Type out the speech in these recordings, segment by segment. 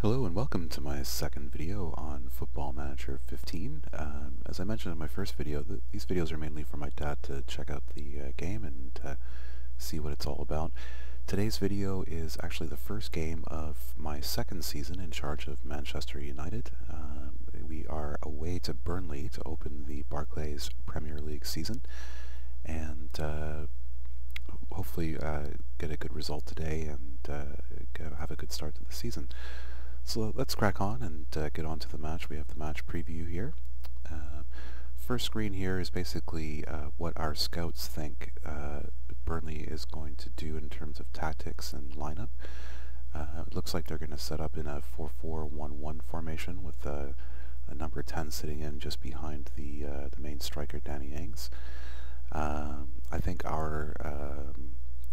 Hello and welcome to my second video on Football Manager 15. As I mentioned in my first video, these videos are mainly for my dad to check out the game and see what it's all about. Today's video is actually the first game of my second season in charge of Manchester United. We are away to Burnley to open the Barclays Premier League season, and hopefully get a good result today and have a good start to the season. So let's crack on and get on to the match. We have the match preview here. First screen here is basically what our scouts think Burnley is going to do in terms of tactics and lineup. It looks like they're going to set up in a 4-4-1-1 formation with a number 10 sitting in just behind the main striker, Danny Ings. I think our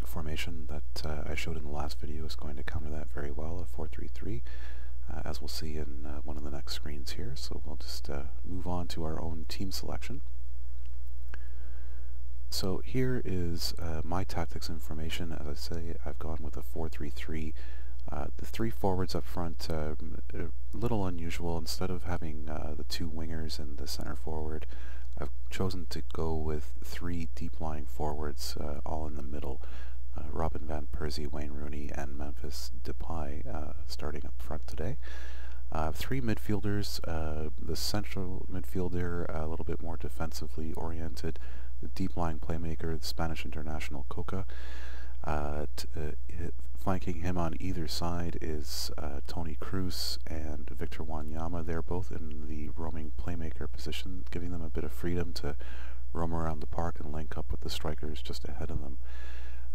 formation that I showed in the last video is going to counter that very well, a 4-3-3. As we'll see in one of the next screens here. So we'll just move on to our own team selection. So here is my tactics information. As I say, I've gone with a 4-3-3. The three forwards up front, a little unusual. Instead of having the two wingers and the center forward, I've chosen to go with three deep-lying forwards, all in the middle. Robin van Persie, Wayne Rooney, and Memphis Depay starting up front today. Three midfielders, the central midfielder a little bit more defensively oriented, the deep-lying playmaker, the Spanish international Coca. Flanking him on either side is Toni Kroos and Victor Wanyama. They're both in the roaming playmaker position, giving them a bit of freedom to roam around the park and link up with the strikers just ahead of them.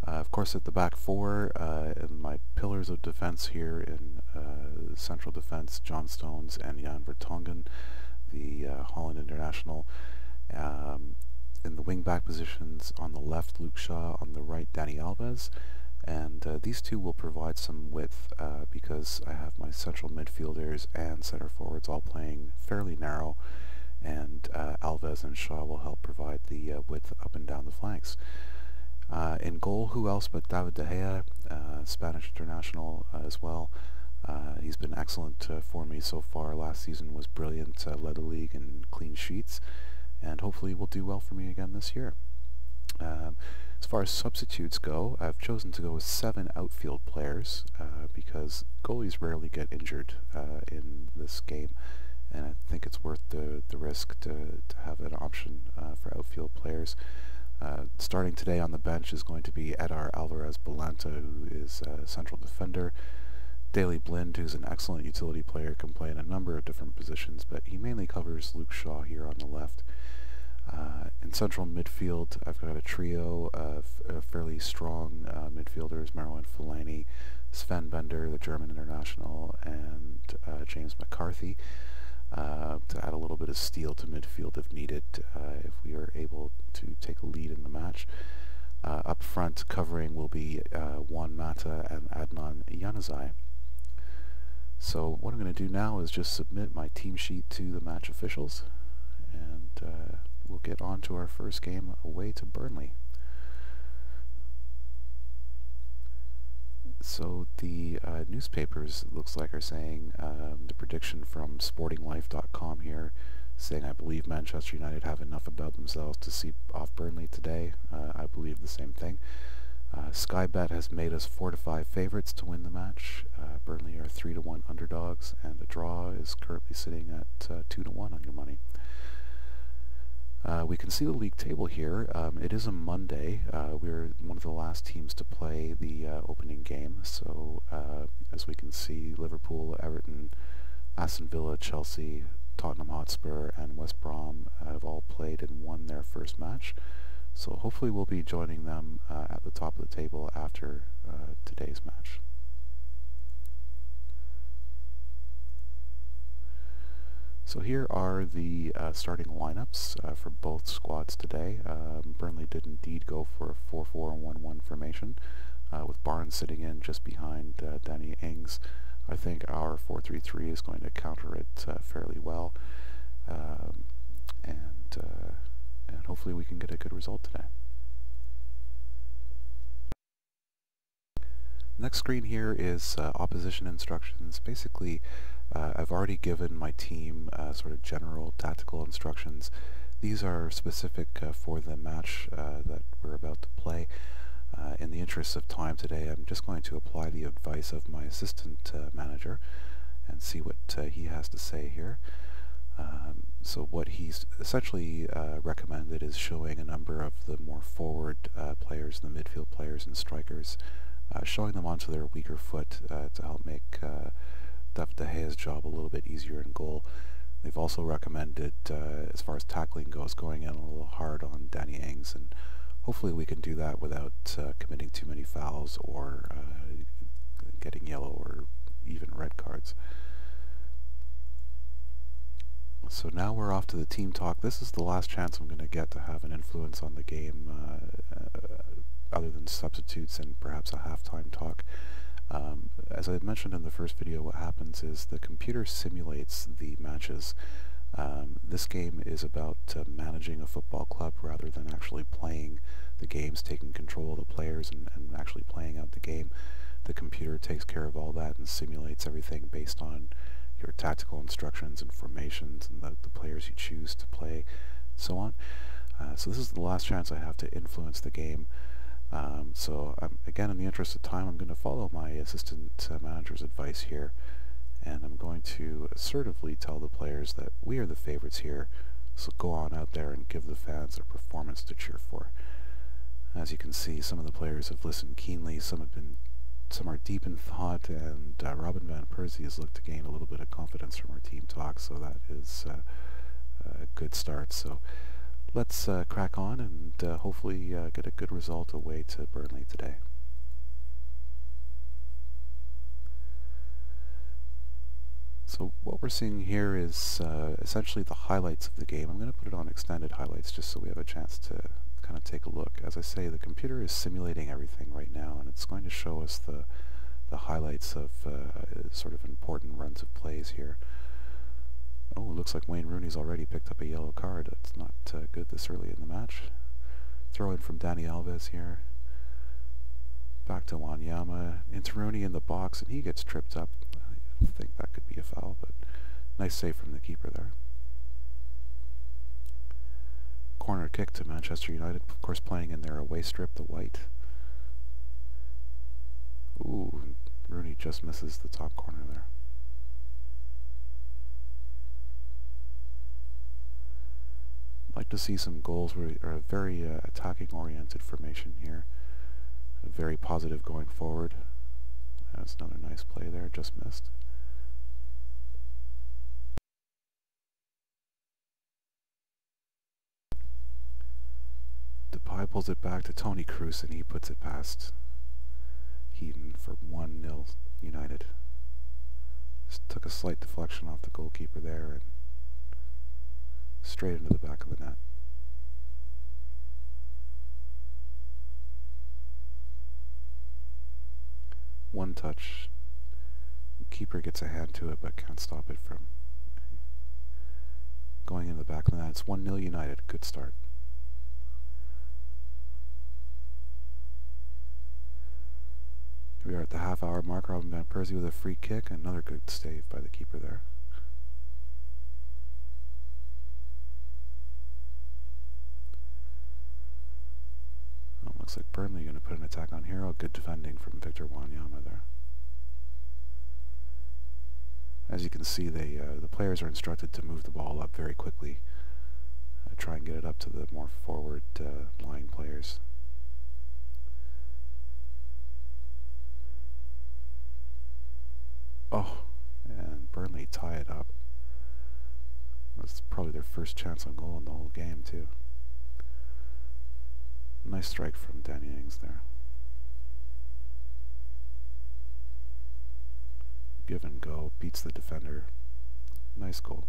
Of course, at the back four, and my pillars of defense here in central defense, John Stones and Jan Vertonghen, the Holland international. In the wing-back positions, on the left, Luke Shaw, on the right, Dani Alves. And these two will provide some width because I have my central midfielders and center forwards all playing fairly narrow, and Alves and Shaw will help provide the width up and down the flanks. In goal, who else but David De Gea, Spanish international as well. He's been excellent for me so far. Last season was brilliant, led the league in clean sheets, and hopefully will do well for me again this year. As far as substitutes go, I've chosen to go with 7 outfield players because goalies rarely get injured in this game, and I think it's worth the risk to have an option for outfield players. Starting today on the bench is going to be Edar Alvarez-Balanta, who is a central defender. Daley Blind, who's an excellent utility player, can play in a number of different positions, but he mainly covers Luke Shaw here on the left. In central midfield, I've got a trio of fairly strong midfielders: Marouane Fellaini, Sven Bender, the German international, and James McCarthy. To add a little bit of steel to midfield if needed, if we are able to take a lead in the match. Up front, covering will be Juan Mata and Adnan Januzaj. So what I'm going to do now is just submit my team sheet to the match officials, and we'll get on to our first game away to Burnley. So the newspapers, it looks like, are saying, the prediction from sportinglife.com here, saying, I believe Manchester United have enough about themselves to see off Burnley today. I believe the same thing. Sky Bet has made us 4-5 favourites to win the match. Burnley are 3-1 underdogs, and a draw is currently sitting at 2-1 on your money. We can see the league table here. It is a Monday. We're one of the last teams to play the opening game. So as we can see, Liverpool, Everton, Aston Villa, Chelsea, Tottenham Hotspur, and West Brom have all played and won their first match. So hopefully we'll be joining them at the top of the table after today's match. So here are the starting lineups for both squads today. Burnley did indeed go for a 4-4-1-1 formation, with Barnes sitting in just behind Danny Ings. I think our 4-3-3 is going to counter it fairly well, and hopefully we can get a good result today. Next screen here is opposition instructions. Basically, I've already given my team sort of general tactical instructions. These are specific for the match that we're about to play. In the interest of time today, I'm just going to apply the advice of my assistant manager and see what he has to say here. So what he's essentially recommended is showing a number of the more forward players, the midfield players and strikers, showing them onto their weaker foot to help make David De Gea's job a little bit easier in goal. They've also recommended, as far as tackling goes, going in a little hard on Danny Ings, and hopefully we can do that without committing too many fouls or getting yellow or even red cards. So now we're off to the team talk. This is the last chance I'm going to get to have an influence on the game other than substitutes and perhaps a halftime talk. As I mentioned in the first video, what happens is the computer simulates the matches. This game is about managing a football club rather than actually playing the games, taking control of the players and actually playing out the game. The computer takes care of all that and simulates everything based on your tactical instructions and formations and the players you choose to play, and so on. So this is the last chance I have to influence the game. So again, in the interest of time, I'm going to follow my assistant manager's advice here, and I'm going to assertively tell the players that we are the favorites here, so go on out there and give the fans a performance to cheer for. As you can see, some of the players have listened keenly, some are deep in thought, and Robin van Persie has looked to gain a little bit of confidence from our team talk, so that is a good start. So let's crack on and hopefully get a good result away to Burnley today. So what we're seeing here is essentially the highlights of the game. I'm going to put it on extended highlights just so we have a chance to kind of take a look. As I say, the computer is simulating everything right now, and it's going to show us the highlights of sort of important runs of plays here. Oh, it looks like Wayne Rooney's already picked up a yellow card. That's not good this early in the match. Throw in from Dani Alves here. Back to Wanyama. Into Rooney in the box, and he gets tripped up. I think that could be a foul, but nice save from the keeper there. Corner kick to Manchester United, of course playing in their away strip, the white. Ooh, Rooney just misses the top corner there. I'd like to see some goals where are a very attacking oriented formation here. Very positive going forward. That's another nice play there, just missed. Depay pulls it back to Toni Kroos, and he puts it past Heaton for 1-0 United. Just took a slight deflection off the goalkeeper there and straight into the back of the net. One touch. The keeper gets a hand to it but can't stop it from going into the back of the net. It's 1-0 United. Good start. We are at the half-hour mark. Robin van Persie with a free kick. Another good save by the keeper there. Oh, looks like Burnley going to put an attack on here. Oh, good defending from Victor Wanyama there. As you can see, the players are instructed to move the ball up very quickly. Try and get it up to the more forward lying players. Oh, and Burnley tie it up. That's probably their first chance on goal in the whole game, too. Nice strike from Danny Ings there. Give and go, beats the defender. Nice goal.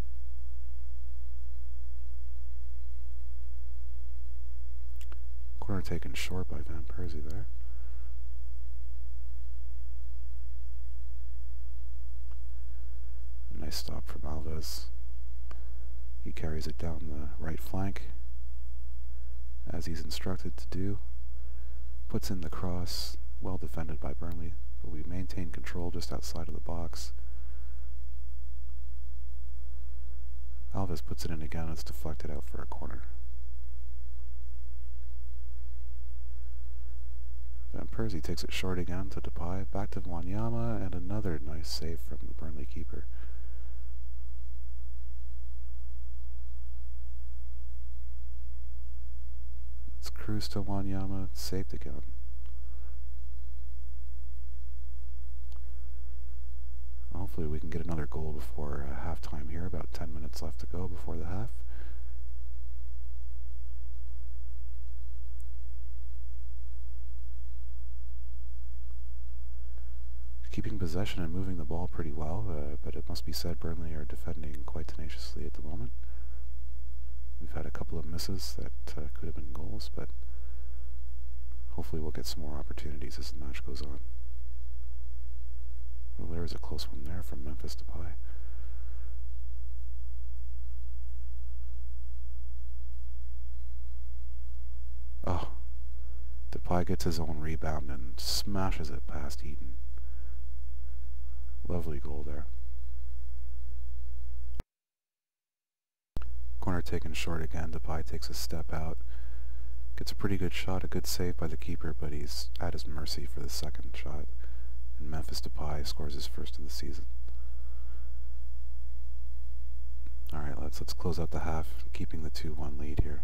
Corner taken short by Van Persie there. Nice stop from Alves. He carries it down the right flank, as he's instructed to do. Puts in the cross, well defended by Burnley. but we maintain control just outside of the box. Alves puts it in again. It's deflected out for a corner. Van Persie takes it short again to Depay, back to Wanyama, and another nice save from the Burnley keeper. It's Cruz to Wanyama, saved again. Hopefully we can get another goal before halftime here, about 10 minutes left to go before the half. Keeping possession and moving the ball pretty well, but it must be said Burnley are defending quite tenaciously at the moment. We've had a couple of misses that could have been goals, but hopefully we'll get some more opportunities as the match goes on. Well, there's a close one there from Memphis Depay. Oh, Depay gets his own rebound and smashes it past Eaton. Lovely goal there. Corner taken short again. Depay takes a step out. Gets a pretty good shot, a good save by the keeper, but he's at his mercy for the second shot. And Memphis Depay scores his first of the season. Alright, let's close out the half, keeping the 2-1 lead here.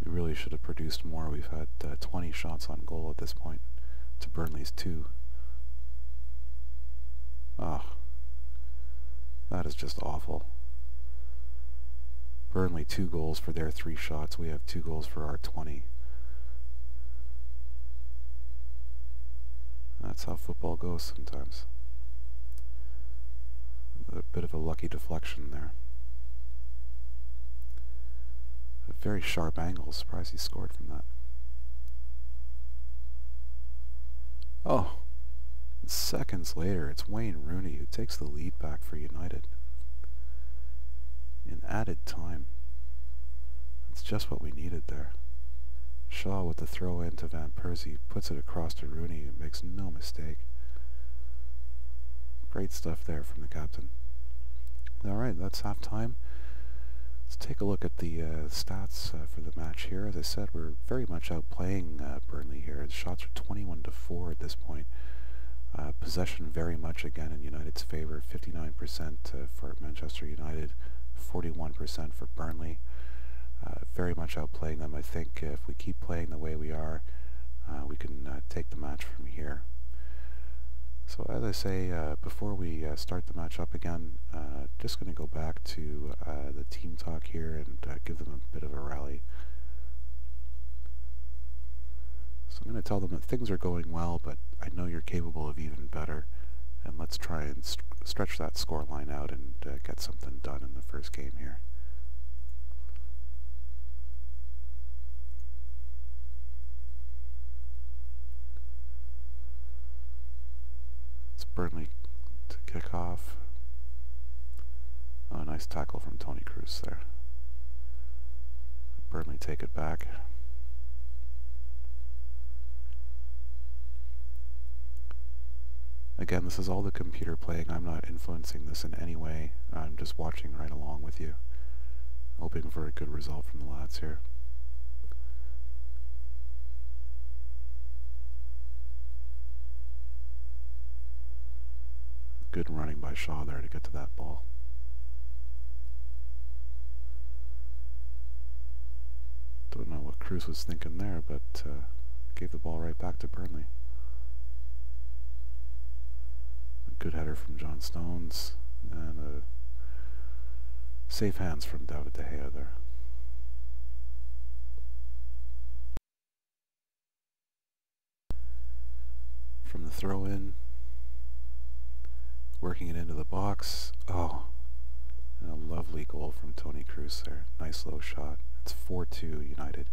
We really should have produced more. We've had 20 shots on goal at this point to Burnley's 2. Oh, that is just awful. Burnley 2 goals for their 3 shots. We have 2 goals for our 20. That's how football goes sometimes. A bit of a lucky deflection there. A very sharp angle. Surprised he scored from that. Oh, and seconds later it's Wayne Rooney who takes the lead back for United. In added time. That's just what we needed there. Shaw with the throw in to Van Persie puts it across to Rooney and makes no mistake. Great stuff there from the captain. Alright, that's half time. Let's take a look at the stats for the match here. As I said, we're very much outplaying Burnley here. The shots are 21-4 at this point. Possession very much again in United's favour. 59% for Manchester United, 41% for Burnley. Very much outplaying them. I think if we keep playing the way we are, we can take the match from here. So as I say, before we start the match up again, just going to go back to the team talk here and give them a bit of a rally. So I'm going to tell them that things are going well, but I know you're capable of even better, and let's try and stretch that score line out and get something done in the first game here. It's Burnley to kick off. Oh, nice tackle from Toni Kroos there. Burnley take it back. Again, this is all the computer playing. I'm not influencing this in any way. I'm just watching right along with you. Hoping for a good result from the lads here. Good running by Shaw there to get to that ball. Don't know what Kroos was thinking there, but gave the ball right back to Burnley. A good header from John Stones, and a safe hands from David De Gea there. From the throw-in, working it into the box. Oh, and a lovely goal from Toni Kroos there. Nice low shot. It's 4-2 United.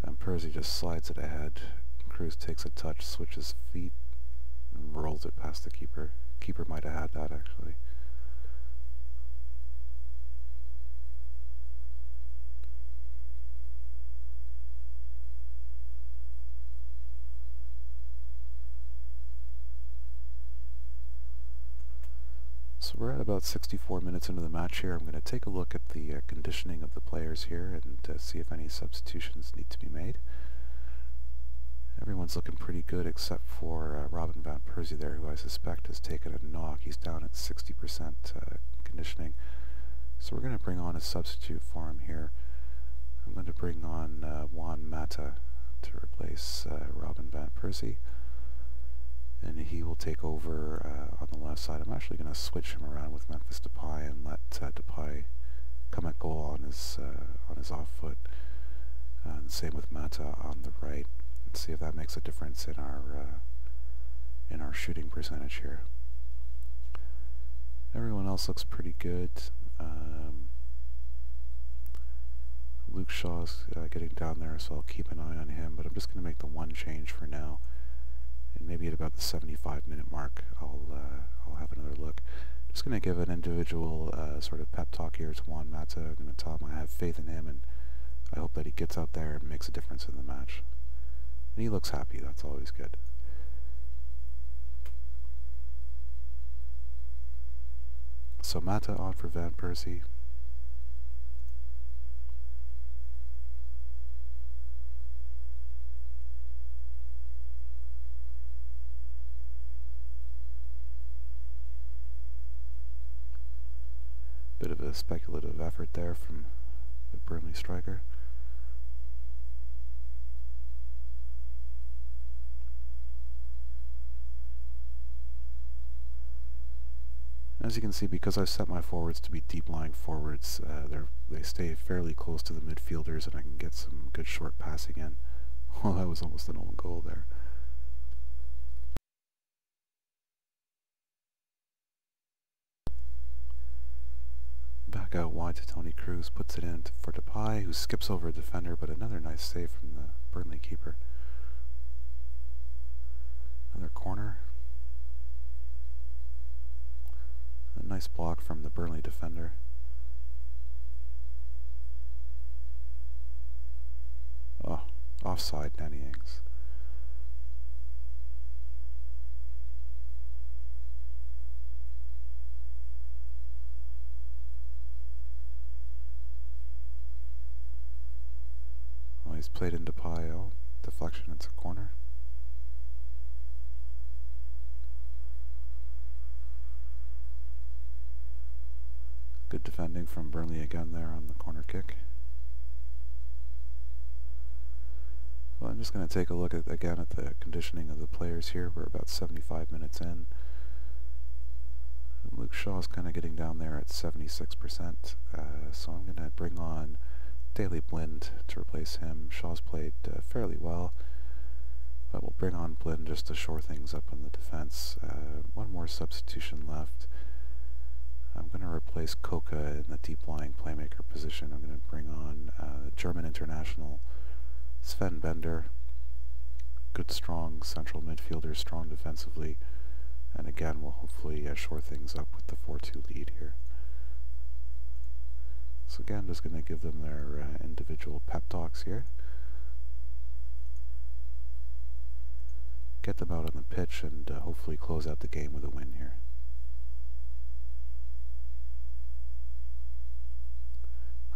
Van Persie just slides it ahead. Cruz takes a touch, switches feet, and rolls it past the keeper. Keeper might have had that, actually. So we're at about 64 minutes into the match here. I'm going to take a look at the conditioning of the players here and see if any substitutions need to be made. Everyone's looking pretty good except for Robin van Persie there, who I suspect has taken a knock. He's down at 60% conditioning. So we're going to bring on a substitute for him here. I'm going to bring on Juan Mata to replace Robin van Persie. And he will take over on the left side. I'm actually going to switch him around with Memphis Depay and let Depay come at goal on his off foot. And same with Mata on the right. And see if that makes a difference in our shooting percentage here. Everyone else looks pretty good. Luke Shaw's getting down there, so I'll keep an eye on him. But I'm just going to make the one change for now. And maybe at about the 75-minute mark, I'll have another look. Just going to give an individual sort of pep talk here to Juan Mata. I'm going to tell him I have faith in him, and I hope that he gets out there and makes a difference in the match. And he looks happy. That's always good. So Mata on for Van Persie. Bit of a speculative effort there from the Burnley striker. As you can see, because I've set my forwards to be deep-lying forwards, they stay fairly close to the midfielders, and I can get some good short passing in. Well, that was almost an own goal there. Back out wide to Tony Cruz, puts it in for Depay, who skips over a defender, but another nice save from the Burnley keeper. Another corner. A nice block from the Burnley defender. Oh, offside, Danny Ings. Oh, he's played into Depay. Oh, deflection, it's a corner. Good defending from Burnley again there on the corner kick. Well, I'm just going to take a look again at the conditioning of the players here. We're about 75 minutes in. And Luke Shaw's kind of getting down there at 76%. So I'm going to bring on Daley Blind to replace him. Shaw's played fairly well, but we'll bring on Blind just to shore things up in the defense. One more substitution left. I'm going to replace Koka in the deep-lying playmaker position. I'm going to bring on German international Sven Bender. Good, strong central midfielder, strong defensively. And again, we'll hopefully shore things up with the 4-2 lead here. So again, just going to give them their individual pep talks here. Get them out on the pitch and hopefully close out the game with a win here.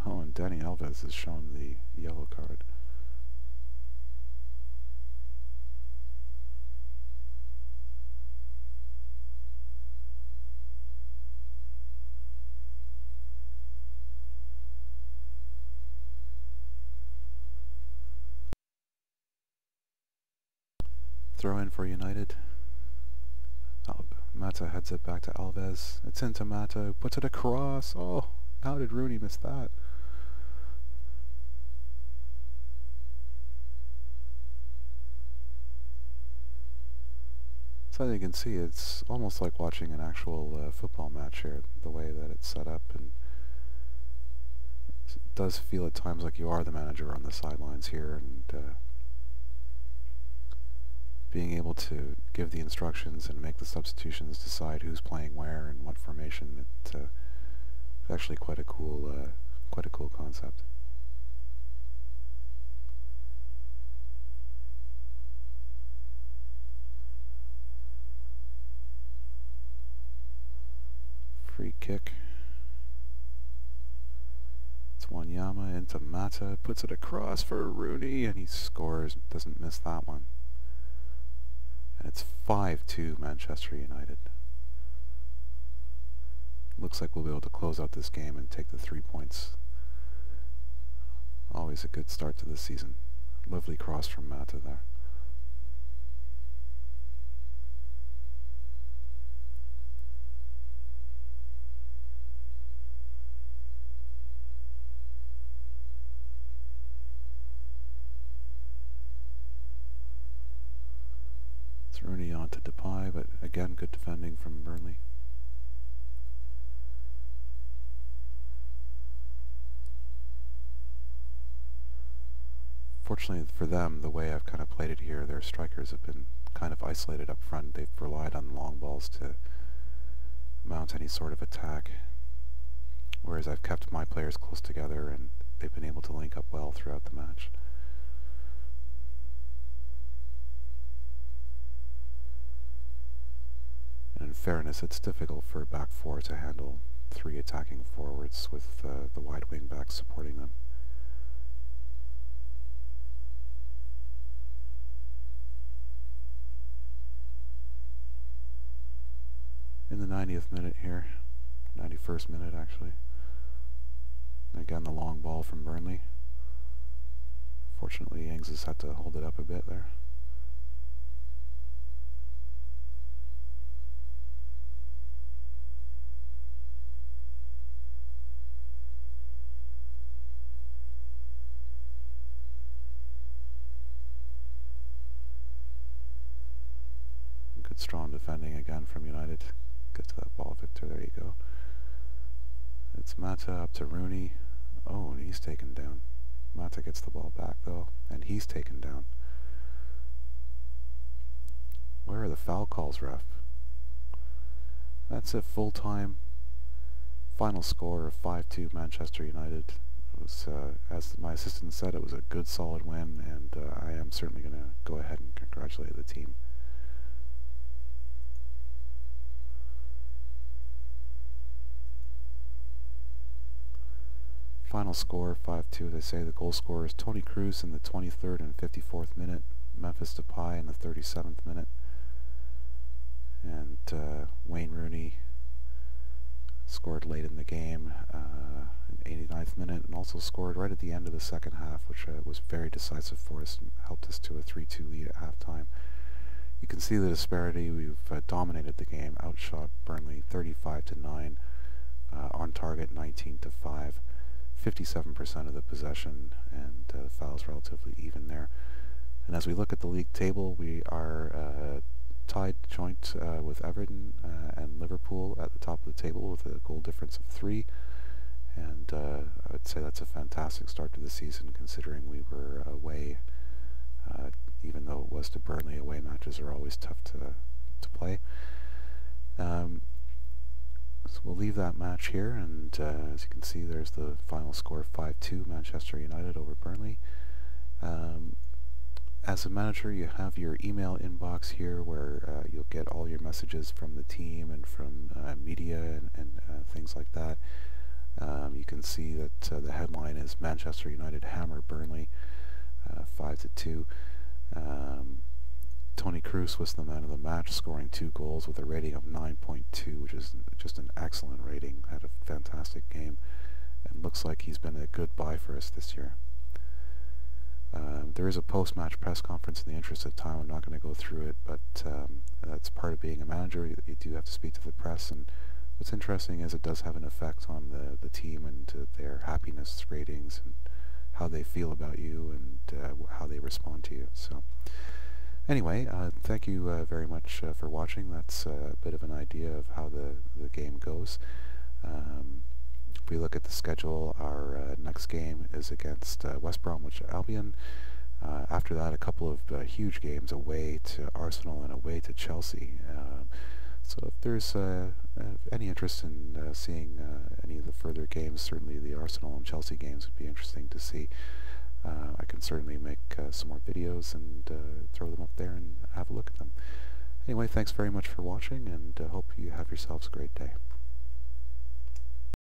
Oh, and Dani Alves has shown the yellow card. Throw in for United. Mata heads it back to Alves. It's into Mata, who puts it across. Oh, how did Rooney miss that? So as you can see, it's almost like watching an actual football match here, the way that it's set up, and it does feel at times like you are the manager on the sidelines here, and being able to give the instructions and make the substitutions, decide who's playing where and what formation, it's actually quite a cool concept. Free kick. It's Wanyama into Mata, puts it across for Rooney, and he scores, doesn't miss that one. And it's 5-2 Manchester United. Looks like we'll be able to close out this game and take the 3 points. Always a good start to the season. Lovely cross from Mata there. It's Rooney on to Depay, but again, good defending from Burnley. Fortunately for them, the way I've kind of played it here, their strikers have been kind of isolated up front. They've relied on long balls to mount any sort of attack, whereas I've kept my players close together and they've been able to link up well throughout the match. And in fairness, it's difficult for a back four to handle 3 attacking forwards with the wide wing backs supporting them. In the 90th minute here, 91st minute actually. Again, the long ball from Burnley. Fortunately, Ings has had to hold it up a bit there. Good strong defending again from United. Get to that ball, Victor. There you go. It's Mata up to Rooney. Oh, and he's taken down. Mata gets the ball back, though, and he's taken down. Where are the foul calls, ref? That's it, full-time. Final score of 5-2 Manchester United. It was, as my assistant said, it was a good, solid win, and I am certainly going to go ahead and congratulate the team. Final score, 5-2, as I say. The goal scorer is Toni Kroos in the 23rd and 54th minute, Memphis Depay in the 37th minute, and Wayne Rooney scored late in the game in the 89th minute, and also scored right at the end of the second half, which was very decisive for us and helped us to a 3-2 lead at halftime. You can see the disparity. We've dominated the game, outshot Burnley 35-9, on target 19-5. 57% of the possession, and fouls relatively even there. And as we look at the league table, we are tied joint with Everton and Liverpool at the top of the table with a goal difference of 3. And I'd say that's a fantastic start to the season, considering we were away. Even though it was to Burnley, away matches are always tough to play. So we'll leave that match here, and as you can see, there's the final score, 5-2 Manchester United over Burnley. As a manager, you have your email inbox here where you'll get all your messages from the team and from media and things like that. You can see that the headline is Manchester United hammer Burnley 5-2. Toni Kroos was the man of the match, scoring 2 goals with a rating of 9.2, which is just an excellent rating. Had a fantastic game, and looks like he's been a good buy for us this year. There is a post-match press conference. In the interest of time, I'm not going to go through it, but that's part of being a manager. You do have to speak to the press, and what's interesting is it does have an effect on the team and their happiness ratings and how they feel about you and how they respond to you. So anyway, thank you very much for watching. That's a bit of an idea of how the game goes. If we look at the schedule, our next game is against West Bromwich Albion. After that, a couple of huge games away to Arsenal and away to Chelsea. So if there's any interest in seeing any of the further games, certainly the Arsenal and Chelsea games would be interesting to see. I can certainly make some more videos and throw them up there and have a look at them. Anyway, thanks very much for watching, and hope you have yourselves a great day.